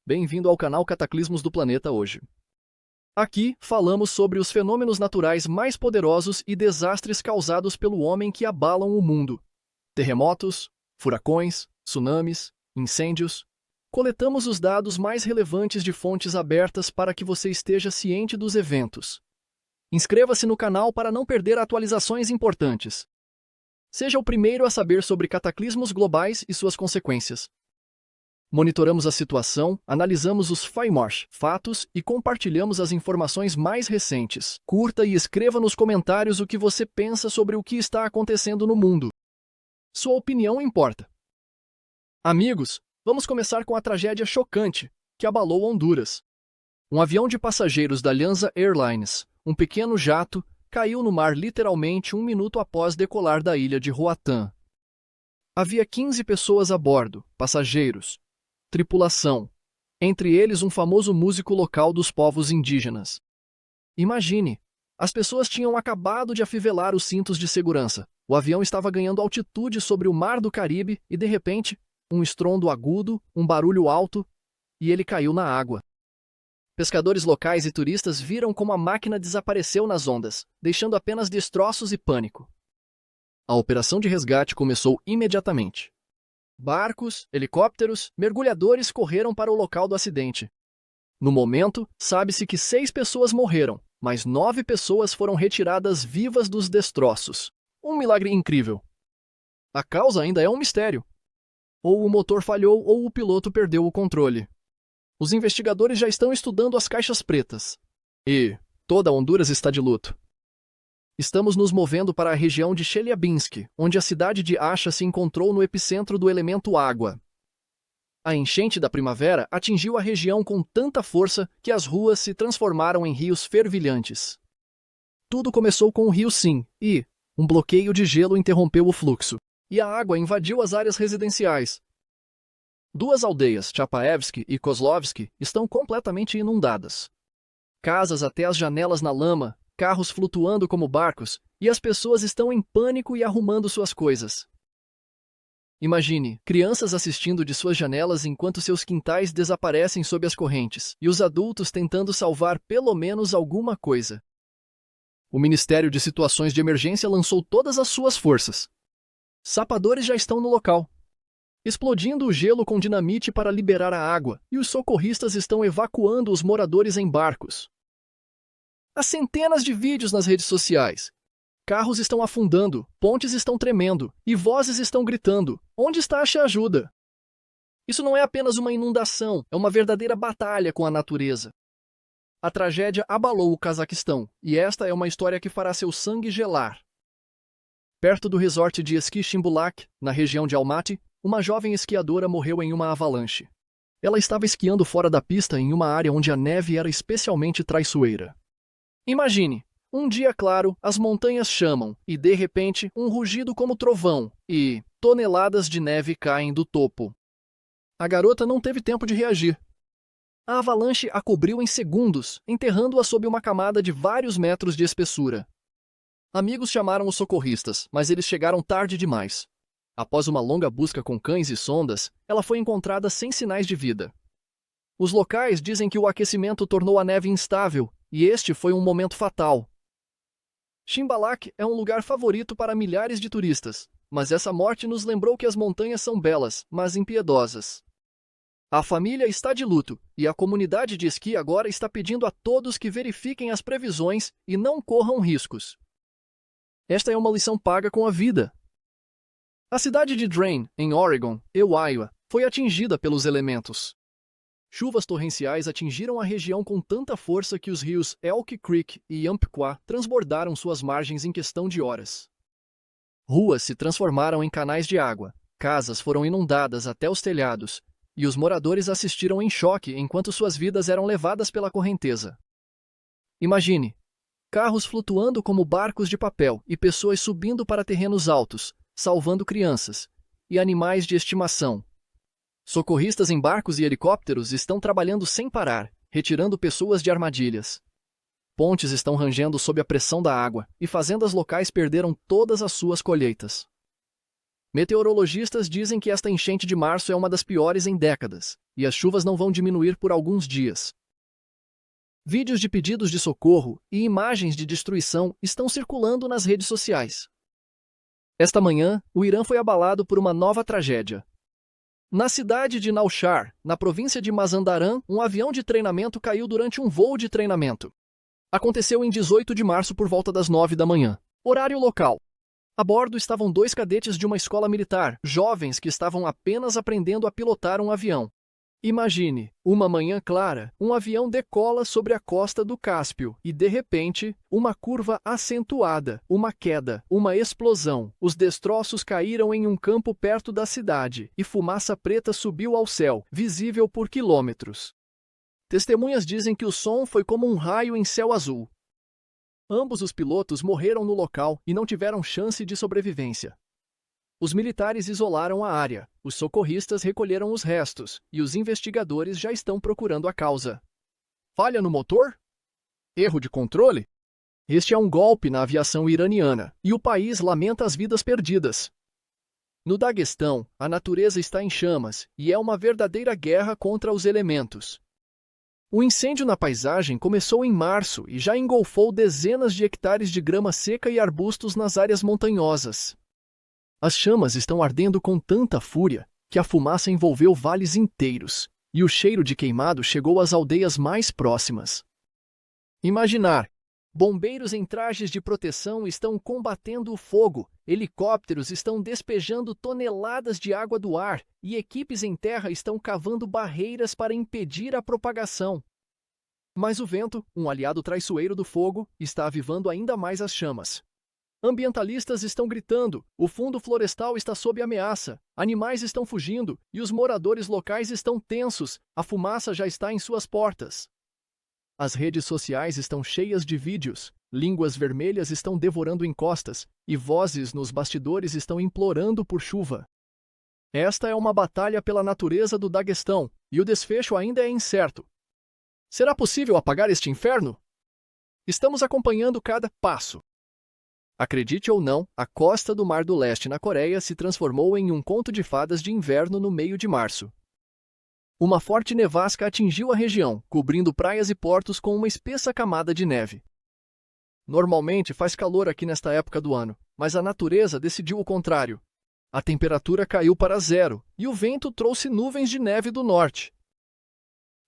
bem-vindo ao canal Cataclismos do Planeta hoje. Aqui falamos sobre os fenômenos naturais mais poderosos e desastres causados pelo homem que abalam o mundo. Terremotos, furacões, tsunamis, incêndios. Coletamos os dados mais relevantes de fontes abertas para que você esteja ciente dos eventos. Inscreva-se no canal para não perder atualizações importantes. Seja o primeiro a saber sobre cataclismos globais e suas consequências. Monitoramos a situação, analisamos os fatos e compartilhamos as informações mais recentes. Curta e escreva nos comentários o que você pensa sobre o que está acontecendo no mundo. Sua opinião importa. Amigos, vamos começar com a tragédia chocante que abalou Honduras. Um avião de passageiros da Alianza Airlines, um pequeno jato, caiu no mar literalmente 1 minuto após decolar da ilha de Roatán. Havia 15 pessoas a bordo, passageiros, tripulação, entre eles um famoso músico local dos povos indígenas. Imagine, as pessoas tinham acabado de afivelar os cintos de segurança. O avião estava ganhando altitude sobre o mar do Caribe e, de repente, um estrondo agudo, um barulho alto, e ele caiu na água. Pescadores locais e turistas viram como a máquina desapareceu nas ondas, deixando apenas destroços e pânico. A operação de resgate começou imediatamente. Barcos, helicópteros, mergulhadores correram para o local do acidente. No momento, sabe-se que 6 pessoas morreram, mas 9 pessoas foram retiradas vivas dos destroços. Um milagre incrível. A causa ainda é um mistério. Ou o motor falhou ou o piloto perdeu o controle. Os investigadores já estão estudando as caixas pretas. E toda Honduras está de luto. Estamos nos movendo para a região de Chelyabinsk, onde a cidade de Acha se encontrou no epicentro do elemento água. A enchente da primavera atingiu a região com tanta força que as ruas se transformaram em rios fervilhantes. Tudo começou com o rio Sim, e um bloqueio de gelo interrompeu o fluxo, e a água invadiu as áreas residenciais. 2 aldeias, Chapaevsk e Kozlovsk, estão completamente inundadas. Casas até as janelas na lama, carros flutuando como barcos, e as pessoas estão em pânico e arrumando suas coisas. Imagine, crianças assistindo de suas janelas enquanto seus quintais desaparecem sob as correntes, e os adultos tentando salvar pelo menos alguma coisa. O Ministério de Situações de Emergência lançou todas as suas forças. Sapadores já estão no local, explodindo o gelo com dinamite para liberar a água, e os socorristas estão evacuando os moradores em barcos. Há centenas de vídeos nas redes sociais. Carros estão afundando, pontes estão tremendo, e vozes estão gritando: onde está a ajuda? Isso não é apenas uma inundação, é uma verdadeira batalha com a natureza. A tragédia abalou o Cazaquistão, e esta é uma história que fará seu sangue gelar. Perto do resort de esqui Chimbulak, na região de Almaty, uma jovem esquiadora morreu em uma avalanche. Ela estava esquiando fora da pista em uma área onde a neve era especialmente traiçoeira. Imagine, um dia claro, as montanhas chamam, e de repente, um rugido como trovão, e toneladas de neve caem do topo. A garota não teve tempo de reagir. A avalanche a cobriu em segundos, enterrando-a sob uma camada de vários metros de espessura. Amigos chamaram os socorristas, mas eles chegaram tarde demais. Após uma longa busca com cães e sondas, ela foi encontrada sem sinais de vida. Os locais dizem que o aquecimento tornou a neve instável, e este foi um momento fatal. Chimbalak é um lugar favorito para milhares de turistas, mas essa morte nos lembrou que as montanhas são belas, mas impiedosas. A família está de luto, e a comunidade de esqui agora está pedindo a todos que verifiquem as previsões e não corram riscos. Esta é uma lição paga com a vida. A cidade de Drain, em Oregon, Iowa, foi atingida pelos elementos. Chuvas torrenciais atingiram a região com tanta força que os rios Elk Creek e Umpqua transbordaram suas margens em questão de horas. Ruas se transformaram em canais de água, casas foram inundadas até os telhados, e os moradores assistiram em choque enquanto suas vidas eram levadas pela correnteza. Imagine, carros flutuando como barcos de papel e pessoas subindo para terrenos altos, salvando crianças e animais de estimação. Socorristas em barcos e helicópteros estão trabalhando sem parar, retirando pessoas de armadilhas. Pontes estão rangendo sob a pressão da água, e fazendas locais perderam todas as suas colheitas. Meteorologistas dizem que esta enchente de março é uma das piores em décadas, e as chuvas não vão diminuir por alguns dias. Vídeos de pedidos de socorro e imagens de destruição estão circulando nas redes sociais. Esta manhã, o Irã foi abalado por uma nova tragédia. Na cidade de Naushar, na província de Mazandaran, um avião de treinamento caiu durante um voo de treinamento. Aconteceu em 18 de março por volta das 9 da manhã, horário local. A bordo estavam 2 cadetes de uma escola militar, jovens que estavam apenas aprendendo a pilotar um avião. Imagine, uma manhã clara, um avião decola sobre a costa do Cáspio e, de repente, uma curva acentuada, uma queda, uma explosão. Os destroços caíram em um campo perto da cidade e fumaça preta subiu ao céu, visível por quilômetros. Testemunhas dizem que o som foi como um raio em céu azul. Ambos os pilotos morreram no local e não tiveram chance de sobrevivência. Os militares isolaram a área, os socorristas recolheram os restos e os investigadores já estão procurando a causa. Falha no motor? Erro de controle? Este é um golpe na aviação iraniana e o país lamenta as vidas perdidas. No Daguestão, a natureza está em chamas e é uma verdadeira guerra contra os elementos. O incêndio na paisagem começou em março e já engolfou dezenas de hectares de grama seca e arbustos nas áreas montanhosas. As chamas estão ardendo com tanta fúria que a fumaça envolveu vales inteiros, e o cheiro de queimado chegou às aldeias mais próximas. Imaginar. Bombeiros em trajes de proteção estão combatendo o fogo, helicópteros estão despejando toneladas de água do ar e equipes em terra estão cavando barreiras para impedir a propagação. Mas o vento, um aliado traiçoeiro do fogo, está avivando ainda mais as chamas. Ambientalistas estão gritando, o fundo florestal está sob ameaça, animais estão fugindo e os moradores locais estão tensos, a fumaça já está em suas portas. As redes sociais estão cheias de vídeos, línguas vermelhas estão devorando encostas e vozes nos bastidores estão implorando por chuva. Esta é uma batalha pela natureza do Daguestão e o desfecho ainda é incerto. Será possível apagar este inferno? Estamos acompanhando cada passo. Acredite ou não, a costa do Mar do Leste na Coreia se transformou em um conto de fadas de inverno no meio de março. Uma forte nevasca atingiu a região, cobrindo praias e portos com uma espessa camada de neve. Normalmente faz calor aqui nesta época do ano, mas a natureza decidiu o contrário. A temperatura caiu para zero e o vento trouxe nuvens de neve do norte.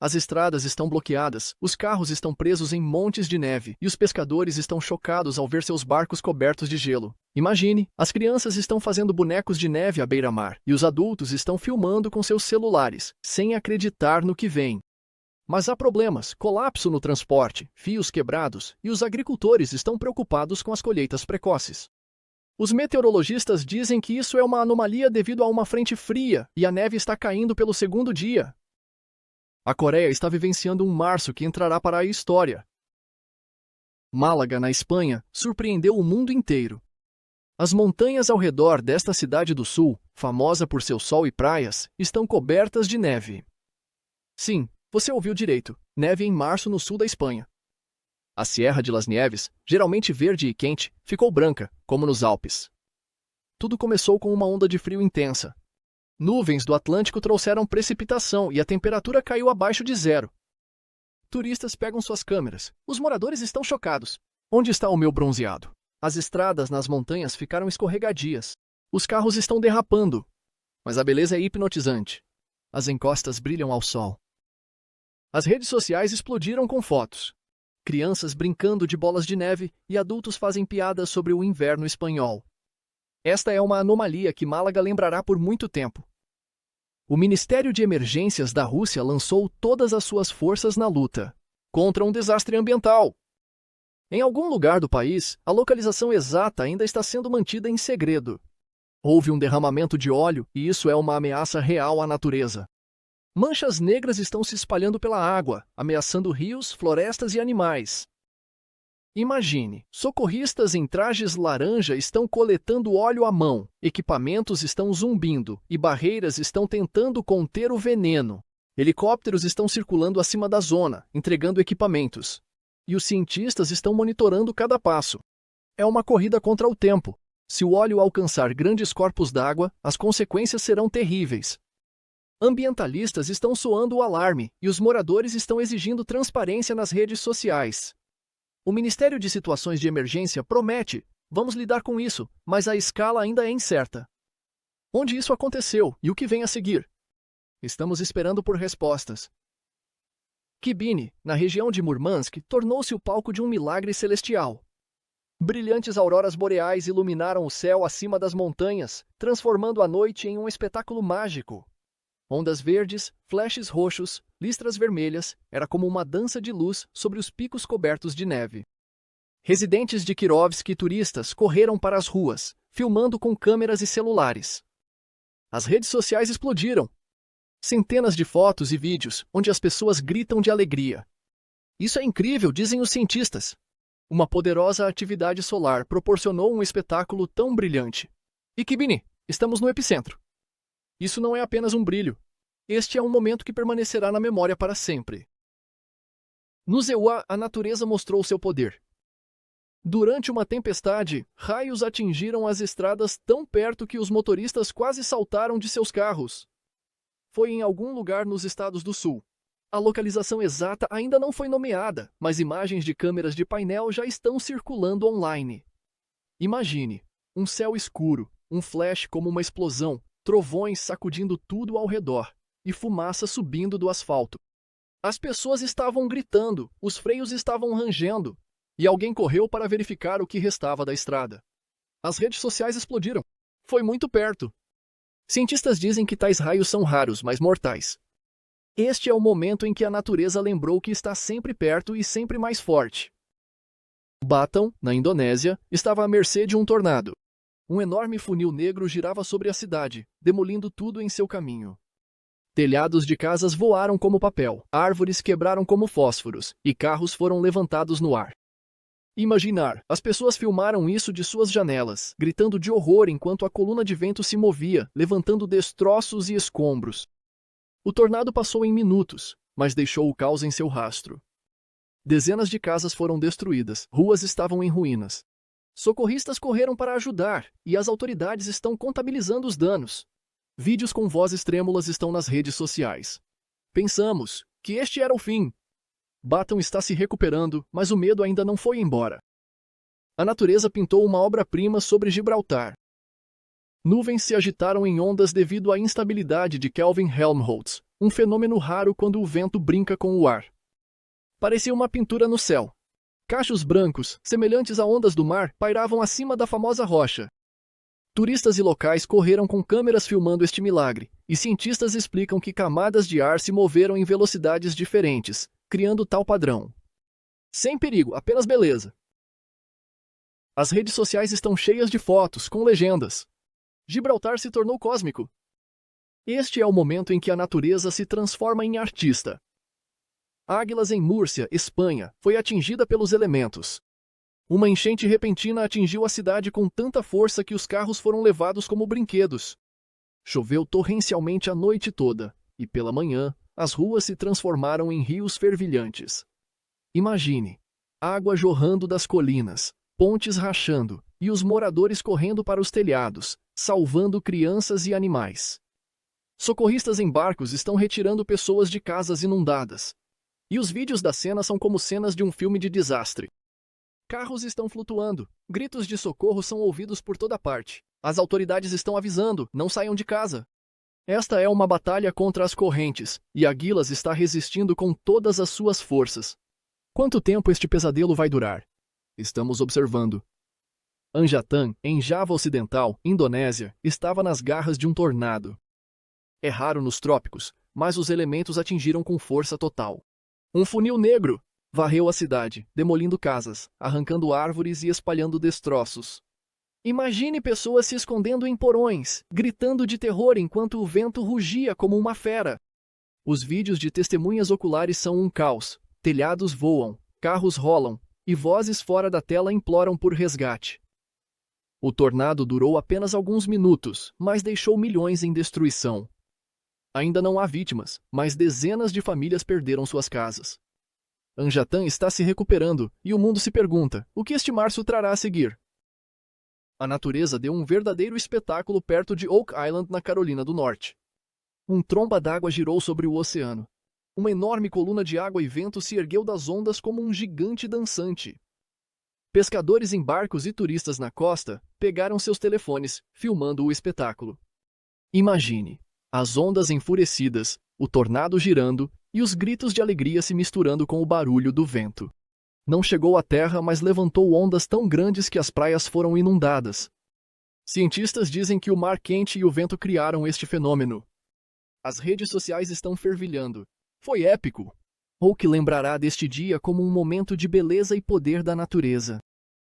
As estradas estão bloqueadas, os carros estão presos em montes de neve e os pescadores estão chocados ao ver seus barcos cobertos de gelo. Imagine, as crianças estão fazendo bonecos de neve à beira-mar e os adultos estão filmando com seus celulares, sem acreditar no que vem. Mas há problemas, colapso no transporte, fios quebrados e os agricultores estão preocupados com as colheitas precoces. Os meteorologistas dizem que isso é uma anomalia devido a uma frente fria e a neve está caindo pelo segundo dia. A Coreia está vivenciando um março que entrará para a história. Málaga, na Espanha, surpreendeu o mundo inteiro. As montanhas ao redor desta cidade do sul, famosa por seu sol e praias, estão cobertas de neve. Sim, você ouviu direito, neve em março no sul da Espanha. A Sierra de las Nieves, geralmente verde e quente, ficou branca, como nos Alpes. Tudo começou com uma onda de frio intensa. Nuvens do Atlântico trouxeram precipitação e a temperatura caiu abaixo de zero. Turistas pegam suas câmeras. Os moradores estão chocados. Onde está o meu bronzeado? As estradas nas montanhas ficaram escorregadias. Os carros estão derrapando. Mas a beleza é hipnotizante. As encostas brilham ao sol. As redes sociais explodiram com fotos. Crianças brincando de bolas de neve e adultos fazem piadas sobre o inverno espanhol. Esta é uma anomalia que Málaga lembrará por muito tempo. O Ministério de Emergências da Rússia lançou todas as suas forças na luta contra um desastre ambiental. Em algum lugar do país, a localização exata ainda está sendo mantida em segredo. Houve um derramamento de óleo e isso é uma ameaça real à natureza. Manchas negras estão se espalhando pela água, ameaçando rios, florestas e animais. Imagine, socorristas em trajes laranja estão coletando óleo à mão, equipamentos estão zumbindo e barreiras estão tentando conter o veneno. Helicópteros estão circulando acima da zona, entregando equipamentos. E os cientistas estão monitorando cada passo. É uma corrida contra o tempo. Se o óleo alcançar grandes corpos d'água, as consequências serão terríveis. Ambientalistas estão soando o alarme e os moradores estão exigindo transparência nas redes sociais. O Ministério de Situações de Emergência promete: vamos lidar com isso, mas a escala ainda é incerta. Onde isso aconteceu e o que vem a seguir? Estamos esperando por respostas. Kibini, na região de Murmansk, tornou-se o palco de um milagre celestial. Brilhantes auroras boreais iluminaram o céu acima das montanhas, transformando a noite em um espetáculo mágico. Ondas verdes, flashes roxos, listras vermelhas, era como uma dança de luz sobre os picos cobertos de neve. Residentes de Kirovsk e turistas correram para as ruas, filmando com câmeras e celulares. As redes sociais explodiram. Centenas de fotos e vídeos, onde as pessoas gritam de alegria. Isso é incrível, dizem os cientistas. Uma poderosa atividade solar proporcionou um espetáculo tão brilhante. E Kibini, estamos no epicentro. Isso não é apenas um brilho. Este é um momento que permanecerá na memória para sempre. No Zewa, a natureza mostrou seu poder. Durante uma tempestade, raios atingiram as estradas tão perto que os motoristas quase saltaram de seus carros. Foi em algum lugar nos estados do sul. A localização exata ainda não foi nomeada, mas imagens de câmeras de painel já estão circulando online. Imagine, um céu escuro, um flash como uma explosão, trovões sacudindo tudo ao redor, e fumaça subindo do asfalto. As pessoas estavam gritando, os freios estavam rangendo, e alguém correu para verificar o que restava da estrada. As redes sociais explodiram. Foi muito perto. Cientistas dizem que tais raios são raros, mas mortais. Este é o momento em que a natureza lembrou que está sempre perto e sempre mais forte. Batam, na Indonésia, estava à mercê de um tornado. Um enorme funil negro girava sobre a cidade, demolindo tudo em seu caminho. Telhados de casas voaram como papel, árvores quebraram como fósforos, e carros foram levantados no ar. Imaginar, as pessoas filmaram isso de suas janelas, gritando de horror enquanto a coluna de vento se movia, levantando destroços e escombros. O tornado passou em minutos, mas deixou o caos em seu rastro. Dezenas de casas foram destruídas, ruas estavam em ruínas. Socorristas correram para ajudar, e as autoridades estão contabilizando os danos. Vídeos com vozes trêmulas estão nas redes sociais. Pensamos que este era o fim. Batam está se recuperando, mas o medo ainda não foi embora. A natureza pintou uma obra-prima sobre Gibraltar. Nuvens se agitaram em ondas devido à instabilidade de Kelvin Helmholtz, um fenômeno raro quando o vento brinca com o ar. Parecia uma pintura no céu. Cachos brancos, semelhantes a ondas do mar, pairavam acima da famosa rocha. Turistas e locais correram com câmeras filmando este milagre, e cientistas explicam que camadas de ar se moveram em velocidades diferentes, criando tal padrão. Sem perigo, apenas beleza. As redes sociais estão cheias de fotos, com legendas. Gibraltar se tornou cósmico. Este é o momento em que a natureza se transforma em artista. Águilas em Múrcia, Espanha, foi atingida pelos elementos. Uma enchente repentina atingiu a cidade com tanta força que os carros foram levados como brinquedos. Choveu torrencialmente a noite toda, e pela manhã, as ruas se transformaram em rios fervilhantes. Imagine, água jorrando das colinas, pontes rachando, e os moradores correndo para os telhados, salvando crianças e animais. Socorristas em barcos estão retirando pessoas de casas inundadas. E os vídeos da cena são como cenas de um filme de desastre. Carros estão flutuando, gritos de socorro são ouvidos por toda parte. As autoridades estão avisando, não saiam de casa. Esta é uma batalha contra as correntes, e a Gilas está resistindo com todas as suas forças. Quanto tempo este pesadelo vai durar? Estamos observando. Anjatan, em Java Ocidental, Indonésia, estava nas garras de um tornado. É raro nos trópicos, mas os elementos atingiram com força total. Um funil negro varreu a cidade, demolindo casas, arrancando árvores e espalhando destroços. Imagine pessoas se escondendo em porões, gritando de terror enquanto o vento rugia como uma fera. Os vídeos de testemunhas oculares são um caos. Telhados voam, carros rolam, e vozes fora da tela imploram por resgate. O tornado durou apenas alguns minutos, mas deixou milhões em destruição. Ainda não há vítimas, mas dezenas de famílias perderam suas casas. Anjatan está se recuperando, e o mundo se pergunta, o que este março trará a seguir? A natureza deu um verdadeiro espetáculo perto de Oak Island, na Carolina do Norte. Um tromba d'água girou sobre o oceano. Uma enorme coluna de água e vento se ergueu das ondas como um gigante dançante. Pescadores em barcos e turistas na costa pegaram seus telefones, filmando o espetáculo. Imagine as ondas enfurecidas, o tornado girando e os gritos de alegria se misturando com o barulho do vento. Não chegou à terra, mas levantou ondas tão grandes que as praias foram inundadas. Cientistas dizem que o mar quente e o vento criaram este fenômeno. As redes sociais estão fervilhando. Foi épico! Ou que lembrará deste dia como um momento de beleza e poder da natureza.